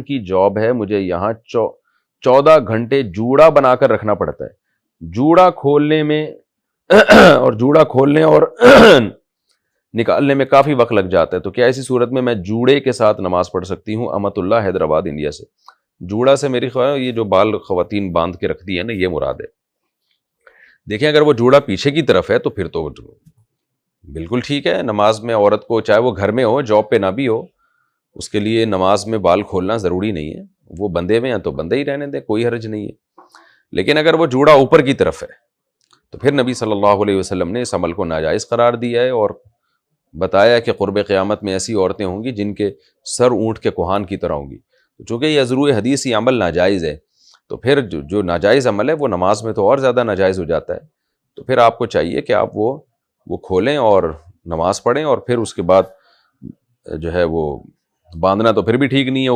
की जॉब है, मुझे यहाँ 14 घंटे जूड़ा बनाकर रखना पड़ता है। जूड़ा खोलने में और जूड़ा खोलने और निकालने में काफ़ी वक्त लग जाता है। तो क्या ऐसी सूरत में मैं जूड़े के साथ नमाज पढ़ सकती हूँ? अमतुल्लाह, हैदराबाद, इंडिया से। जूड़ा से मेरी ख्याल ये जो बाल ख़वातीन बांध के रखती है ना, ये मुराद है। देखिए, अगर वो जूड़ा पीछे की तरफ है तो फिर तो बिल्कुल ठीक है। नमाज में औरत को, चाहे वो घर में हो, जॉब पे ना भी हो, उसके लिए नमाज में बाल खोलना ज़रूरी नहीं है। वो बंधे में हैं तो बंधे ही रहने दें, कोई हर्ज नहीं है। लेकिन अगर वो जूड़ा ऊपर की तरफ है तो फिर नबी सल्लल्लाहु अलैहि वसल्लम ने इस अमल को नाजायज़ करार दिया है और बताया कि क़ुर्ब क़यामत में ऐसी औरतें होंगी जिनके सर ऊँट के कुहान की तरह होंगी। तो चूँकि ये अज़रूए हदीस, ये अमल नाजायज़ है, तो फिर जो नाजायज़ अमल है वो नमाज में तो और ज़्यादा नाजायज़ हो जाता है। तो फिर आपको चाहिए कि आप वो खोलें और नमाज़ पढ़ें, और फिर उसके बाद जो है वो बांधना तो फिर भी ठीक नहीं है।